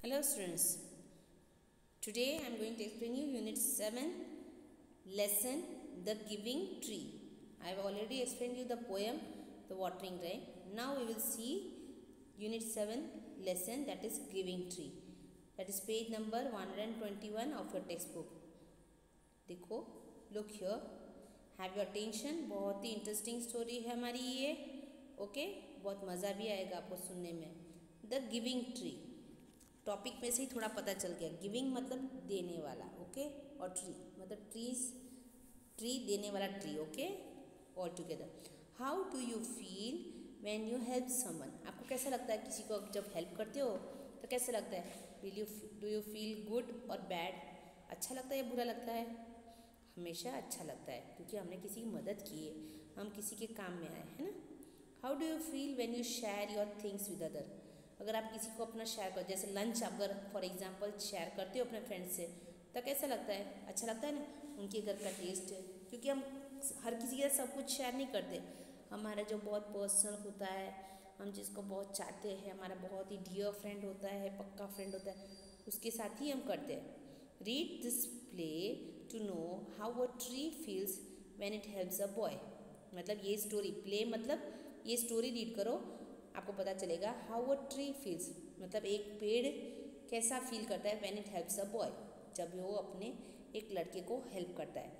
Hello students, today I am going to explain you Unit 7 lesson The Giving Tree. I have already explained you the poem The Watering Rain. Now we will see Unit 7 lesson, that is Giving Tree. That is page number 121 of your textbook. देखो, look here, have your attention. बहुत ही interesting story है हमारी ये. Okay, बहुत मज़ा भी आएगा आपको सुनने में. द गिविंग ट्री, टॉपिक में से ही थोड़ा पता चल गया. गिविंग मतलब देने वाला, ओके, और ट्री मतलब ट्री देने वाला tree, okay, all together. How do you feel when you help someone? आपको कैसा लगता है किसी को जब हेल्प करते हो तो कैसा लगता है? डू यू फील गुड और बैड? अच्छा लगता है या बुरा लगता है? हमेशा अच्छा लगता है, क्योंकि हमने किसी की मदद की है, हम किसी के काम में आए हैं ना. How do you feel when you share your things with other? अगर आप किसी को अपना शेयर करो, जैसे लंच अगर फॉर एग्जांपल शेयर करते हो अपने फ्रेंड से, तो कैसा लगता है? अच्छा लगता है ना, उनके घर का टेस्ट. क्योंकि हम हर किसी के साथ सब कुछ शेयर नहीं करते. हमारा जो बहुत पर्सनल होता है, हम जिसको बहुत चाहते हैं, हमारा बहुत ही डियर फ्रेंड होता है, पक्का फ्रेंड होता है, उसके साथ ही हम करते हैं. Read this play to know how a tree feels when it helps a boy. मतलब ये स्टोरी, प्ले मतलब ये स्टोरी रीड करो, आपको पता चलेगा हाउ अ ट्री फील्स, मतलब एक पेड़ कैसा फील करता है when it helps a boy, जब वो अपने एक लड़के को हेल्प करता है.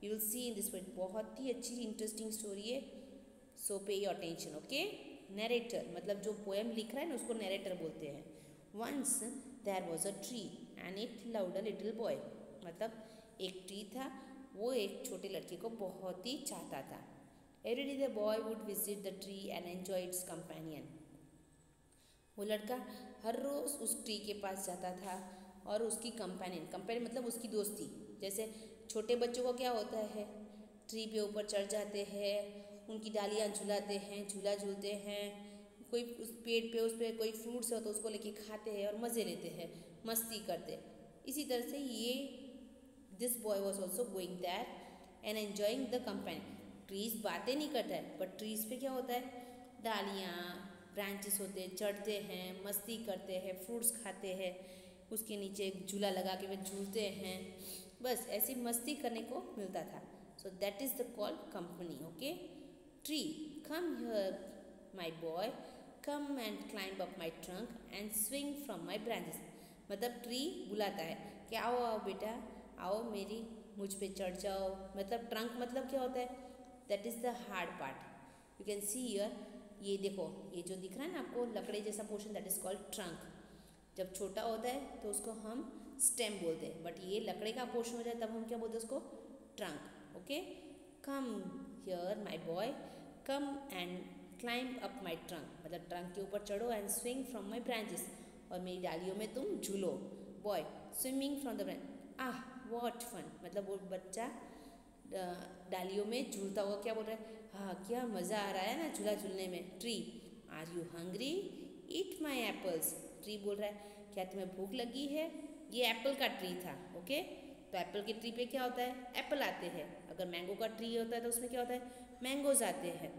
You will see in this poem. बहुत ही अच्छी इंटरेस्टिंग स्टोरी है, सो पे योर अटेंशन. ओके, नरेटर मतलब जो पोएम लिख रहा है ना उसको नरेटर बोलते हैं. Once there was a tree and it loved a little boy. मतलब एक ट्री था, वो एक छोटे लड़के को बहुत ही चाहता था. Every day the boy would visit the tree and enjoy its companion. वो लड़का हर रोज़ उस ट्री के पास जाता था और उसकी कंपेनियन मतलब उसकी दोस्ती. जैसे छोटे बच्चों को क्या होता है, ट्री पे ऊपर चढ़ जाते हैं, उनकी डालियाँ झुलाते हैं, झूला झूलते हैं, कोई उस पेड़ पे उस पर कोई फ्रूट्स हो तो उसको लेके खाते हैं और मज़े लेते हैं, मस्ती करते हैं. इसी तरह से ये this boy was also going there and enjoying the companion. Trees बातें नहीं करता है, बट ट्रीज़ पे क्या होता है, डालियाँ ब्रांचेस होते हैं, चढ़ते हैं, मस्ती करते हैं, फ्रूट्स खाते हैं, उसके नीचे एक झूला लगा के वे झूलते हैं. बस ऐसी मस्ती करने को मिलता था. So that is the called company. Okay, tree come here my boy, come and climb up my trunk and swing from my branches. मतलब ट्री बुलाता है कि आओ आओ बेटा, आओ मेरी मुझ पे चढ़ जाओ. मतलब ट्रंक मतलब क्या होता है, that is the hard part. You can see here, ये देखो, ये जो दिख रहा है ना आपको लकड़ी जैसा portion, that is called trunk. जब छोटा होता है तो उसको हम स्टेम बोलते हैं, बट ये लकड़ी का पोर्शन हो जाए तब हम क्या बोलते हैं उसको, trunk. Okay, come here my boy, come and climb up my trunk. मतलब ट्रंक के ऊपर चढ़ो and swing from my branches, और मेरी डालियों में तुम झूलो. Boy swimming from the branch, ah what fun. मतलब वो बच्चा डालियों में झूलता हुआ क्या बोल रहा है, हाँ क्या मज़ा आ रहा है ना झूला झूलने में. Tree are you hungry, eat my apples. Tree बोल रहा है क्या तुम्हें भूख लगी है. ये एप्पल का ट्री था. ओके, तो एप्पल के ट्री पे क्या होता है, एप्पल आते हैं. अगर मैंगो का ट्री होता है तो उसमें क्या होता है, मैंगोज आते हैं.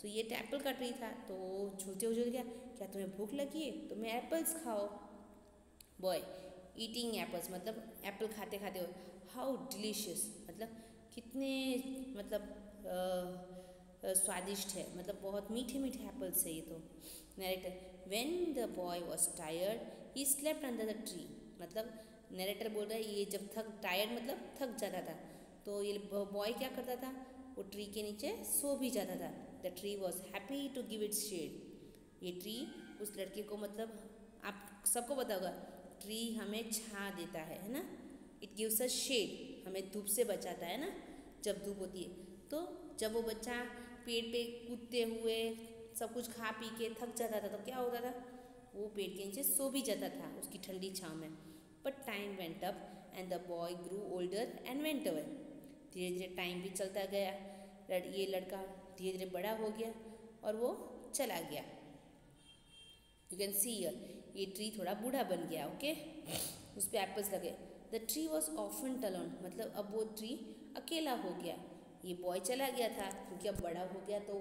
सो ये एप्पल का ट्री था, तो झूलते हुए झूल गया, क्या तुम्हें भूख लगी है, तुम्हें एप्पल्स खाओ. बॉय ईटिंग एप्पल्स मतलब एप्पल खाते खाते हो, हाउ डिलीशियस मतलब कितने मतलब स्वादिष्ट है, मतलब बहुत मीठे मीठे एप्पल्स है ये तो. Narrator when the boy was tired he slept under the tree. मतलब नरेटर बोल रहा है ये जब टायर्ड मतलब थक जाता था, तो ये बॉय क्या करता था, वो ट्री के नीचे सो भी जाता था. The tree was happy to give its shade. ये ट्री उस लड़के को, मतलब आप सबको पता होगा ट्री हमें छाँ देता है ना, इट गिव्स अ शेड, हमें धूप से बचाता है ना जब धूप होती है. तो जब वो बच्चा पेड़ पे कूदते हुए सब कुछ खा पी के थक जाता था तो क्या होता था, वो पेड़ के नीचे सो भी जाता था उसकी ठंडी छाँव में. But time went up and the boy grew older and went away. धीरे धीरे टाइम भी चलता गया, ये लड़का धीरे धीरे बड़ा हो गया और वो चला गया. यू कैन सी हियर, ये ट्री थोड़ा बूढ़ा बन गया. ओके, उस पर एप्पल्स लगे. The tree was often alone. मतलब अब वो ट्री अकेला हो गया. ये बॉय चला गया था क्योंकि अब बड़ा हो गया तो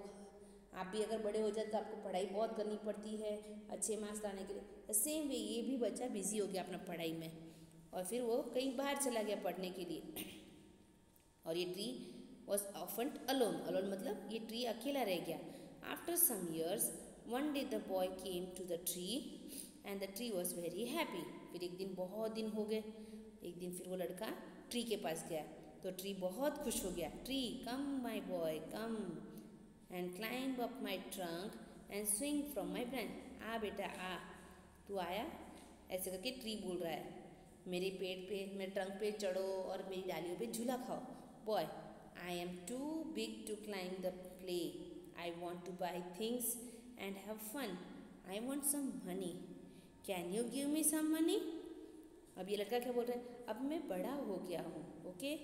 आप भी अगर बड़े हो जाए तो आपको पढ़ाई बहुत करनी पड़ती है अच्छे मार्क्स लाने के लिए। सेम वे ये भी बच्चा बिजी हो गया अपना पढ़ाई में और फिर वो कहीं बाहर चला गया पढ़ने के लिए। और ये tree was often alone, alone मतलब ये ट्री अकेला रह गया। After some years one day the boy came to the tree and the tree was very happy. फिर एक दिन, बहुत दिन हो गए, एक दिन फिर वो लड़का ट्री के पास गया तो ट्री बहुत खुश हो गया। Tree come my boy come and climb up my trunk and swing from my branch. आ बेटा आ, तू आया, ऐसे करके ट्री बोल रहा है। मेरे पेड़ पे, मेरे ट्रंक पे चढ़ो और मेरी डालियों पे झूला खाओ। Boy, I am too big to climb the play, I want to buy things and have fun, I want some money, can you give me some money. अब ये लड़का क्या बोल रहा है, अब मैं बड़ा हो गया हूँ, ओके,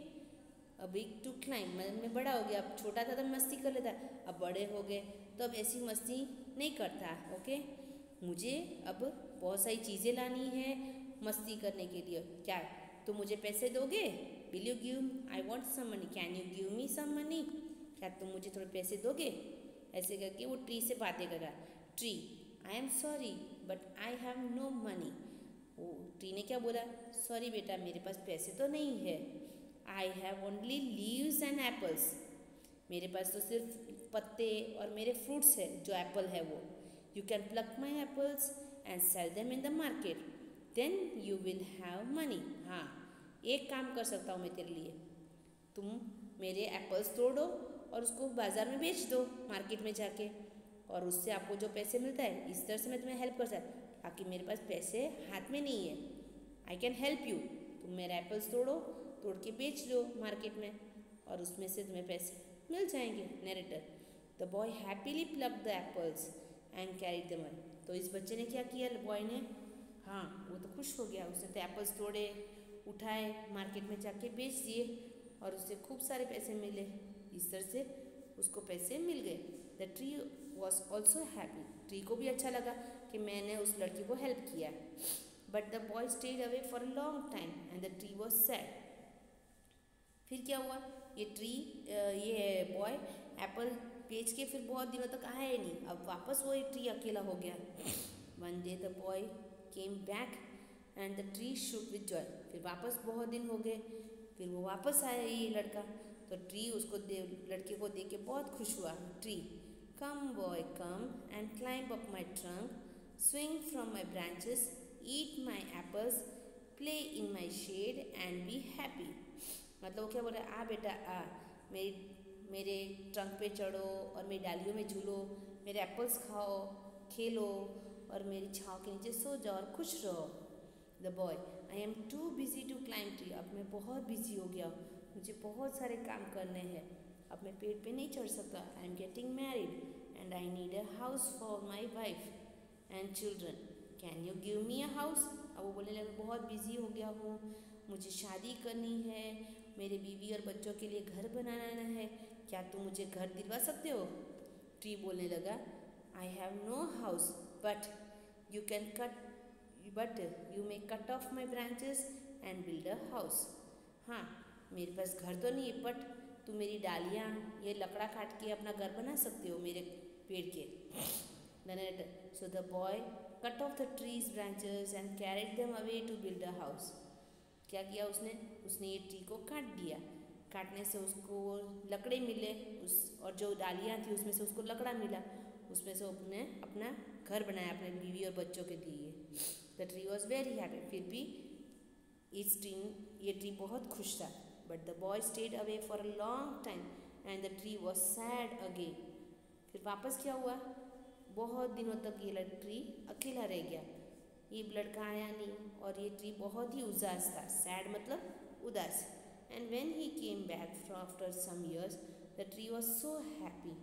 अब बिग टू क्लाइंब, मैं बड़ा हो गया। अब छोटा था तो मस्ती कर लेता, अब बड़े हो गए तो अब ऐसी मस्ती नहीं करता, ओके। मुझे अब बहुत सारी चीज़ें लानी है मस्ती करने के लिए। क्या तुम मुझे पैसे दोगे? Will you give, I want some money, can you give me some money, क्या तुम मुझे थोड़े पैसे दोगे? ऐसे करके वो ट्री से बातें कर रहा। Tree, I am sorry but I have no money. वो ट्री ने क्या बोला, सॉरी बेटा मेरे पास पैसे तो नहीं है। I have only leaves and apples, मेरे पास तो सिर्फ पत्ते और मेरे फ्रूट्स है, जो एप्पल है वो। You can pluck my apples and sell them in the market, then you will have money. हाँ, एक काम कर सकता हूँ मैं तेरे लिए, तुम मेरे एप्पल्स तोड़ो और उसको बाज़ार में बेच दो, मार्केट में जाके, और उससे आपको जो पैसे मिलता है, इस तरह से मैं तुम्हें हेल्प कर सकता। बाकी मेरे पास पैसे हाथ में नहीं है, आई कैन हेल्प यू, तुम मेरे एप्पल्स तोड़ के बेच दो मार्केट में और उसमें से तुम्हें पैसे मिल जाएंगे। Narrator, the boy happily plucked the apples and carried them away. तो इस बच्चे ने क्या किया, बॉय ने, हाँ वो तो खुश हो गया, उसने तो एप्पल्स तोड़े, उठाए, मार्केट में जाके बेच दिए और उससे खूब सारे पैसे मिले। इस तरह से उसको पैसे मिल गए। The tree was also happy, tree को भी अच्छा लगा कि मैंने उस लड़की को हेल्प किया। But the boy stayed away for a long time and the tree was sad. फिर क्या हुआ, ये बॉय एप्पल बेच के फिर बहुत दिनों तक आया ही नहीं, अब वापस वो ट्री अकेला हो गया। One day the boy came back and the tree shook with joy. फिर वापस बहुत दिन हो गए, फिर वो वापस आया ये लड़का, तो ट्री उसको लड़के को देख के बहुत खुश हुआ। Tree, come boy come and climb up my trunk, swing from my branches, eat my apples, play in my shade and be happy. मतलब वो क्या बोल रहा है, आ बेटा आ, मेरे ट्रंक पे चढ़ो और मेरी डालियों में झूलो, मेरे एप्पल्स खाओ, खेलो और मेरी छाँव के नीचे सो जाओ और खुश रहो। The boy, I am too busy to climb tree, अब मैं बहुत बिजी हो गया, मुझे बहुत सारे काम करने हैं, अब मैं पेड़ पे नहीं चढ़ सकता। I am getting married and I need a house for my wife and children, can you give me a house. अब वो बोलने लगा, बहुत बिजी हो गया हूँ, मुझे शादी करनी है, मेरे बीवी और बच्चों के लिए घर बनाना है, क्या तुम मुझे घर दिलवा सकते हो। ट्री बोलने लगा, I have no house but you may cut off my branches and build a house. हाँ, मेरे पास घर तो नहीं है, बट तुम मेरी डालियाँ, ये लकड़ा काट के अपना घर बना सकते हो मेरे पेड़ के। So the boy cut off the tree's branches and carried them away to build a house. क्या किया उसने ये ट्री को काट दिया, काटने से उसको लकड़े मिले, और जो डालियाँ थी उसमें से उसको लकड़ा मिला, उसमें से उसने अपना घर बनाया अपने बीवी और बच्चों के लिए। The tree was very happy, फिर भी ये ट्री बहुत खुश था। But the boy stayed away for a long time and the tree was sad again. फिर वापस क्या हुआ, बहुत दिनों तक ये ट्री अकेला रह गया, ये लड़का आया नहीं और ये ट्री बहुत ही उदास था। सैड मतलब उदास। And when he came back after some years the tree was so happy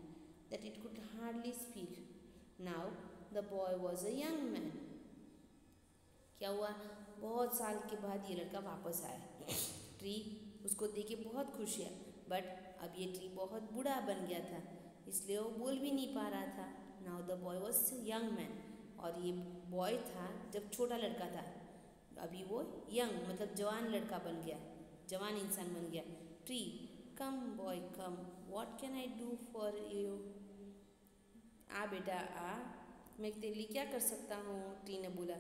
that it could hardly speak. Now the boy was a young man. क्या हुआ, बहुत साल के बाद ये लड़का वापस आया। ट्री उसको देख के बहुत खुश है, बट अब ये ट्री बहुत बूढ़ा बन गया था, इसलिए वो बोल भी नहीं पा रहा था। Now the boy was young man, और ये बॉय था जब छोटा लड़का था, अभी वो यंग मतलब जवान लड़का बन गया, जवान इंसान बन गया। Tree, come boy come, what can I do for you, आ बेटा आ, मैं तेरे लिए क्या कर सकता हूँ? ट्री ने बोला।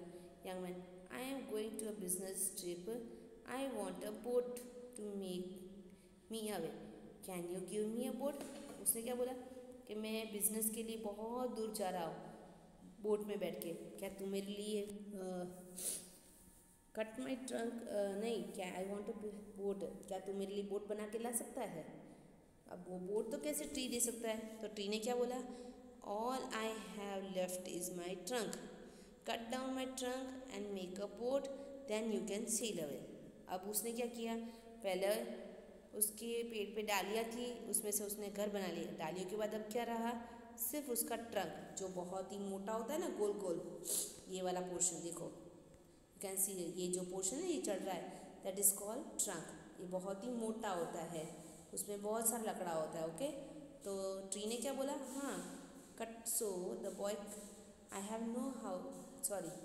Young man, I am going to a business trip, I want a boat to make me away, can you give me a boat? उसने क्या बोला कि मैं बिजनेस के लिए बहुत दूर जा रहा हूँ बोट में बैठ के, क्या तू मेरे लिए कट माई ट्रंक, नहीं क्या, आई वॉन्ट अ बोट, क्या तू मेरे लिए बोट बना के ला सकता है? अब वो बोट तो कैसे ट्री दे सकता है? तो ट्री ने क्या बोला, all I have left is my trunk, cut down my trunk and make a boat, then you can sail away. अब उसने क्या किया, पहले उसके पेड़ पे डालियाँ थी, उसमें से उसने घर बना लिया। डालियों के बाद अब क्या रहा, सिर्फ उसका ट्रंक जो बहुत ही मोटा होता है ना, गोल गोल, ये वाला पोर्शन देखो, यू कैन सी, ये जो पोर्शन है ये चढ़ रहा है, दैट इज़ कॉल्ड ट्रंक। ये बहुत ही मोटा होता है, उसमें बहुत सारा लकड़ा होता है। ओके, तो ट्री ने क्या बोला, हाँ cut, so the boy, I have know how, sorry,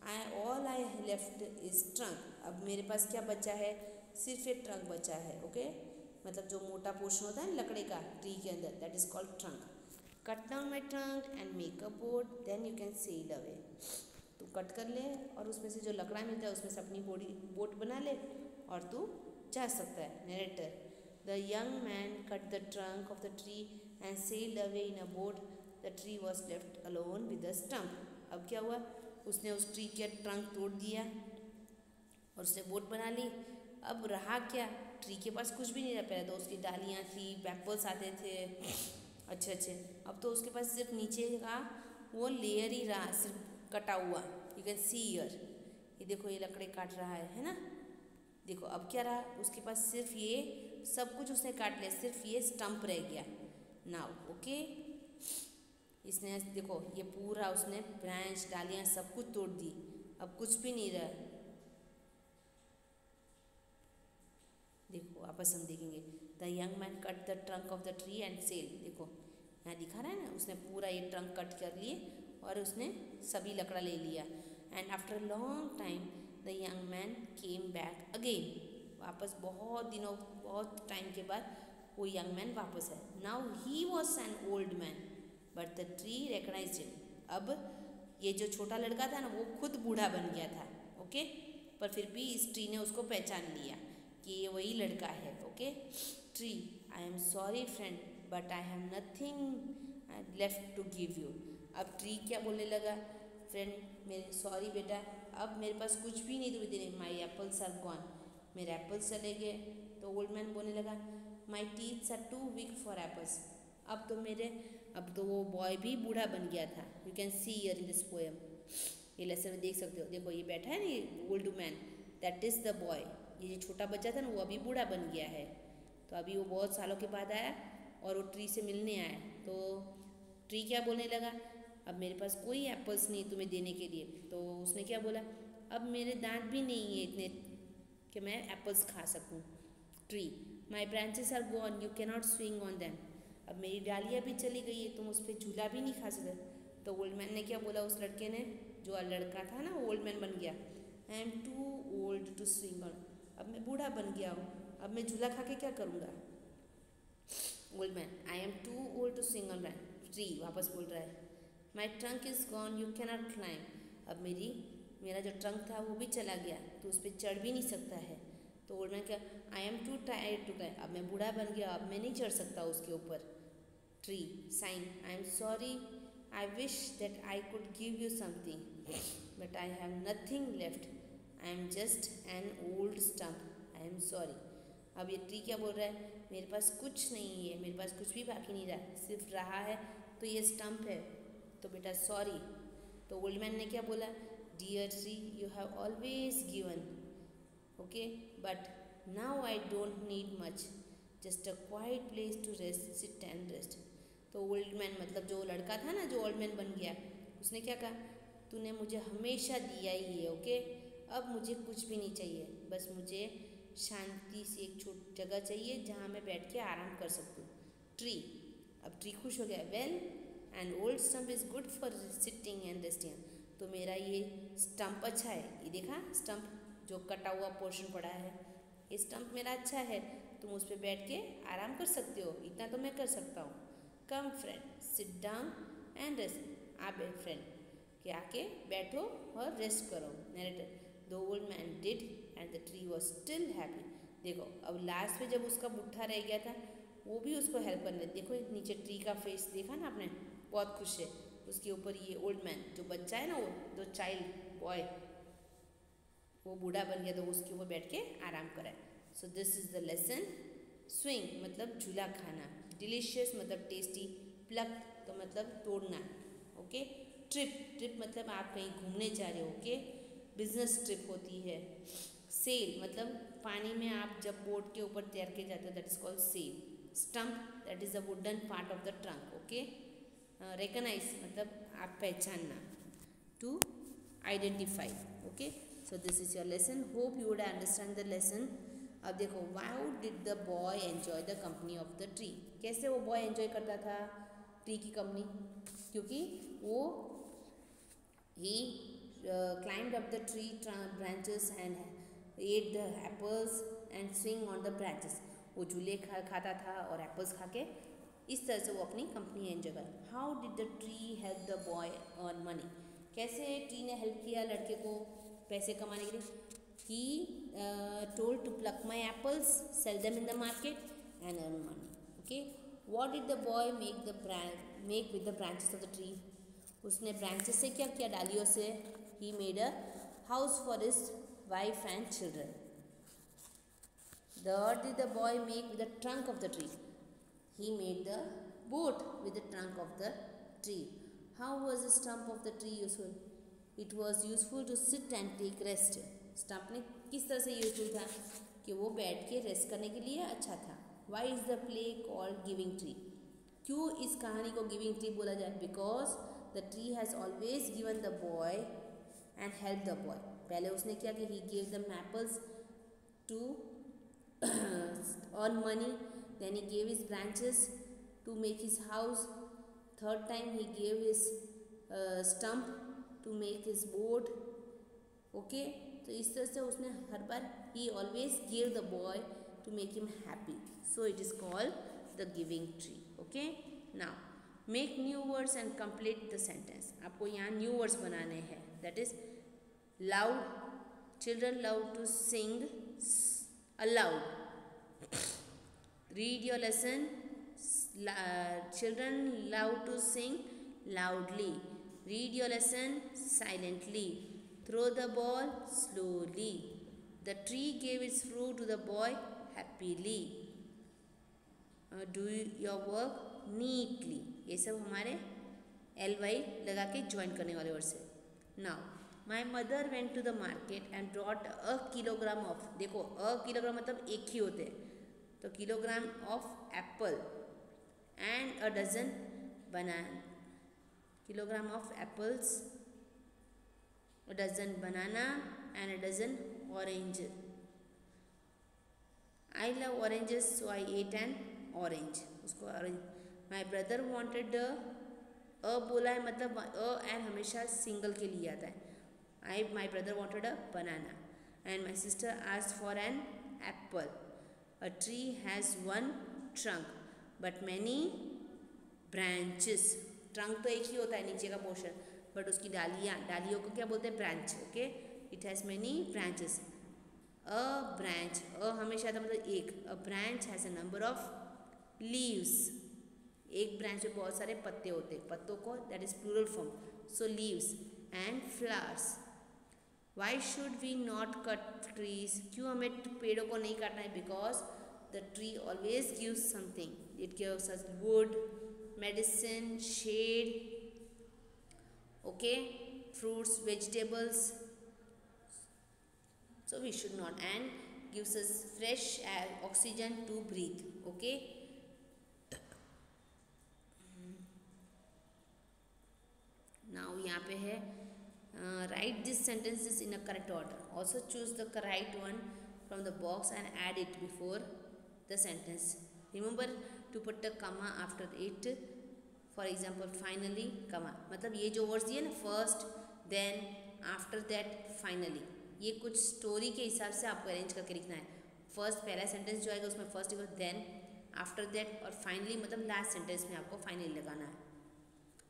I all I left is trunk, अब मेरे पास क्या बचा है, सिर्फ एक ट्रंक बचा है। ओके, मतलब जो मोटा पोर्शन होता है लकड़े का ट्री के अंदर, that is called trunk. Cut down my trunk and make a boat, then you can sail away. तू कट कर ले और उसमें से जो लकड़ा मिलता है उसमें से अपनी बोट बना ले और तू जा सकता है। Narrator, the young man cut the trunk of the tree and sailed away in a boat, the tree was left alone with the stump. अब क्या हुआ, उसने उस ट्री का ट्रंक तोड़ दिया और उसने बोट बना ली। अब रहा क्या, ट्री के पास कुछ भी नहीं रहा। पहले तो उसकी डालियाँ थी, एप्पल्स आते थे अच्छे अच्छे, अब तो उसके पास सिर्फ नीचे का वो लेयर ही रहा, सिर्फ कटा हुआ। यू कैन सी ईयर, ये देखो ये लकड़े काट रहा है ना, देखो अब क्या रहा, उसके पास सिर्फ ये सब कुछ उसने काट लिया, सिर्फ ये स्टम्प रह गया नाउ। ओके, इसने देखो ये पूरा उसने ब्रांच डालियाँ सब कुछ तोड़ दी, अब कुछ भी नहीं रहा। देखो आपस हम देखेंगे, the young man cut the trunk of the tree and sail, देखो यहाँ दिखा रहा है ना, उसने पूरा ये ट्रंक कट कर लिए और उसने सभी लकड़ा ले लिया। And after long time the young man came back again, वापस बहुत दिनों बहुत टाइम के बाद वो यंग मैन वापस है। Now he was an old man but the tree recognised him, अब ये जो छोटा लड़का था ना वो खुद बूढ़ा बन गया था। ओके, पर फिर भी इस ट्री ने उसको पहचान लिया कि ये वही लड़का है। Okay, tree, I am sorry friend but I have nothing left to give you. अब ट्री क्या बोलने लगा, फ्रेंड मेरे सॉरी बेटा, अब मेरे पास कुछ भी नहीं तुम्हें देने, माई एप्पल्स आर गॉन, मेरे एप्पल्स चले गए। तो ओल्ड मैन बोलने लगा, my teeths are too weak for apples, अब तो वो बॉय भी बूढ़ा बन गया था। You can see here in this poem, ये लेसन में देख सकते हो, देखो ये बैठा है ना ये old man, that is the boy, ये जो छोटा बच्चा था ना वो अभी बूढ़ा बन गया है। तो अभी वो बहुत सालों के बाद आया और वो ट्री से मिलने आया। तो ट्री क्या बोलने लगा, अब मेरे पास कोई एप्पल्स नहीं तुम्हें देने के लिए। तो उसने क्या बोला, अब मेरे दांत भी नहीं है इतने कि मैं एप्पल्स खा सकूं। Tree, my branches are gone, you cannot swing on them, अब मेरी डालियाँ भी चली गई है, तुम उस पर झूला भी नहीं खा सकते। तो ओल्ड मैन ने क्या बोला, उस लड़के ने, जो लड़का था ना ओल्ड मैन बन गया, I am too old to swing on, अब मैं बूढ़ा बन गया हूँ, अब मैं झूला खा के क्या करूँगा। Old man, I am too old to swing on, tree वापस बोल रहा है, my trunk is gone, you cannot climb, अब मेरा जो ट्रंक था वो भी चला गया, तो उस पर चढ़ भी नहीं सकता है। तो ओल्ड मैन क्या, I am too tired to climb, अब मैं बूढ़ा बन गया, अब मैं नहीं चढ़ सकता उसके ऊपर। Tree sighed, I am sorry, I wish that I could give you something but I have nothing left, I am just an old stump, I am sorry. अब ये ट्री क्या बोल रहा है, मेरे पास कुछ नहीं है, मेरे पास कुछ भी बाकी नहीं रहा, सिर्फ रहा है तो ये स्टम्प है, तो बेटा सॉरी। तो ओल्ड मैन ने क्या बोला, dear tree you have always given, okay but now I don't need much, just a quiet place to rest, sit and rest. तो ओल्ड मैन मतलब जो लड़का था ना जो ओल्ड मैन बन गया, उसने क्या कहा, तूने मुझे हमेशा दिया ही है, ओके अब मुझे कुछ भी नहीं चाहिए, बस मुझे शांति से एक छोटी जगह चाहिए जहाँ मैं बैठ के आराम कर सकूँ। ट्री, अब ट्री खुश हो गया, well and old stump is good for sitting and resting, तो मेरा ये स्टम्प अच्छा है, ये देखा स्टम्प जो कटा हुआ पोर्शन पड़ा है, ये स्टम्प मेरा अच्छा है, तुम उस पर बैठ के आराम कर सकते हो, इतना तो मैं कर सकता हूँ। Come friend sit down and rest. आप फ्रेंड के आके बैठो और रेस्ट करो। Narrator the old man did and the tree was still happy. देखो अब लास्ट में जब उसका बुट्ठा रह गया था वो भी उसको हेल्प करने। देखो नीचे ट्री का फेस देखा ना आपने, बहुत खुश है। उसके ऊपर ये ओल्ड मैन जो बच्चा है ना, वो जो चाइल्ड बॉय वो बूढ़ा बन गया तो उसके ऊपर बैठ के आराम कराए। सो this is the lesson. Swing मतलब झूला खाना, डिलीशियस मतलब टेस्टी, प्लक तो मतलब तोड़ना, ओके। ट्रिप मतलब आप कहीं घूमने जा रहे हो, ओके। बिजनेस ट्रिप होती है। सेल मतलब पानी में आप जब बोट के ऊपर तैर के जाते हो, that is called sail. Stump that is the wooden part of the trunk, okay. Recognise मतलब आप पहचानना, to identify, okay. So this is your lesson. Hope you would understand the lesson. अब देखो, how did the boy enjoy the company of the tree. कैसे वो boy enjoy करता था tree की कंपनी, क्योंकि वो ही climbed up the tree branches and ate the apples and swing on the branches। वो झूले खाता था और एप्पल्स खा के इस तरह से वो अपनी कंपनी एंजॉय कर। How did the tree help the boy earn money. कैसे ट्री ने हेल्प किया लड़के को पैसे कमाने के लिए। He told to pluck my apples, sell them in the market and earn money, okay. What did the boy make with the branches of the tree. उसने ब्रांचेस से क्या किया, डालियों से। He made a house for his wife and children. What did the boy make with the trunk of the tree? He made the boat with the trunk of the tree. How was the stump of the tree useful? It was useful to sit and take rest. Stump ने किस तरह से useful था कि वो बैठ के rest करने के लिए अच्छा था। Why is the play called giving tree? क्यों इस कहानी को गिविंग ट्री बोला जाए? Because the tree has always given the boy and help the boy. पहले उसने क्या कि he gave the apples to earn money, then he gave his branches to make his house, third time he gave his stump to make his boat, okay। तो इस तरह से उसने हर बार he always gave the boy to make him happy, so it is called the giving tree, okay। now make new words and complete the sentence। आपको यहाँ new words बनाने हैं, that is loud, children love to sing aloud। read your lesson, children love to sing loudly। read your lesson silently, throw the ball slowly, the tree gave its fruit to the boy happily, do your work neatly। ये सब हमारे ly लगा के join करने वाले word से। Now my mother went to the market and brought a kilogram of. देखो a kilogram मतलब एक ही होते हैं, तो kilogram of apple and a dozen banana. Kilogram of apples, a dozen banana and a dozen orange. I love oranges so I ate an orange. उसको orange. My brother wanted a बोला है मतलब अ एंड हमेशा single के लिए आता है। My brother wanted a banana and my sister asked for an apple। A tree has one trunk but many branches। trunk तो एक ही होता है नीचे का पोर्शन, बट उसकी डालियों को क्या बोलते हैं, branch, okay. It has many branches. A branch, a हमेशा था मतलब एक। A branch has a number of leaves. एक ब्रांच में बहुत सारे पत्ते होते हैं, पत्तों को that is plural form, so leaves and flowers. Why should we not cut trees. क्यों हमें पेड़ों को नहीं काटना है? Because the tree always gives something, it gives us wood, medicine, shade, okay, fruits, vegetables, so we should not, and gives us fresh air, oxygen to breathe, okay। now यहाँ पे है write these sentences in a correct order, also choose the correct one from the box and add it before the sentence, remember to put the comma after it, for example finally comma, मतलब ये जो words दिए ना first, then, after that, finally, ये कुछ story के हिसाब से आपको अरेंज करके लिखना है। फर्स्ट पहला सेंटेंस जो आएगा उसमें फर्स्ट लिखो, देन आफ्टर दैट और फाइनली मतलब लास्ट सेंटेंस में आपको फाइनली लगाना है.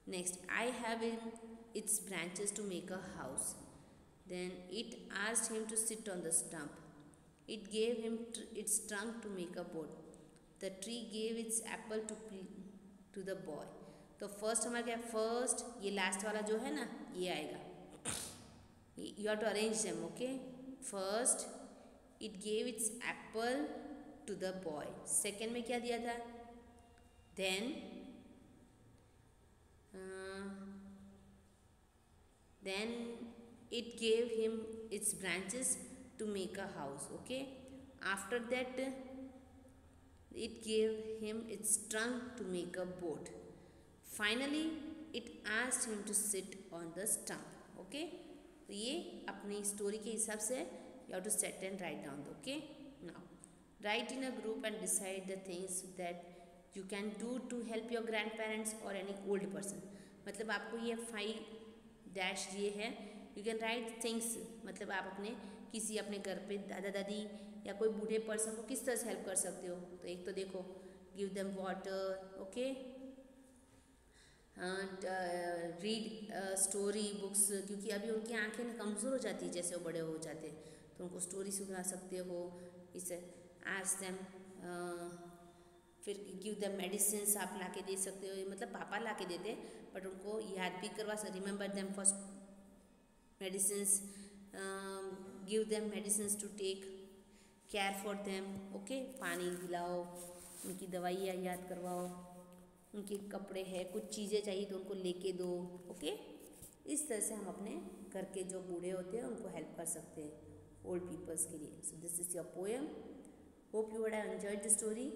Next, I have in its branches to make a house. Then it asked him to sit on the stump. It gave him its trunk to make a boat. The tree gave its apple to the boy. तो first हमारा क्या, first ये last वाला जो है ना ये आएगा. You have to arrange them. Okay, first it gave its apple to the boy. Second में क्या दिया था, then it gave him its branches to make a house. Okay, after that it gave him its trunk to make a boat. Finally it asked him to sit on the stump. Okay, तो ये अपनी story के हिसाब से you have to set and write down. Okay, now write in a group and decide the things that you can do to help your grandparents or any old person. मतलब आपको ये 5 dash ये है. You can write things, मतलब आप अपने किसी अपने घर पे दादा दादी या कोई बूढ़े पर्सन को किस तरह से हेल्प कर सकते हो. तो एक तो देखो, give them water. Okay, read story books, क्योंकि अभी उनकी आंखें ना कमज़ोर हो जाती है जैसे वो बड़े हो जाते हैं, तो उनको स्टोरी सुना सकते हो. इसे आस्क देम, फिर गिव देम मेडिसिन आप ला के दे सकते हो. मतलब पापा ला के देते हैं बट उनको याद भी करवा सकते. Remember them for medicines, give them medicines to take care for them. Okay, पानी पिलाओ, उनकी दवाइयाँ याद करवाओ, उनके कपड़े हैं, कुछ चीज़ें चाहिए तो उनको लेके दो. ओके, इस तरह से हम अपने घर के जो बूढ़े होते हैं उनको हेल्प कर सकते हैं, ओल्ड पीपल्स के लिए. So this is your poem. Hope you would have enjoyed the story.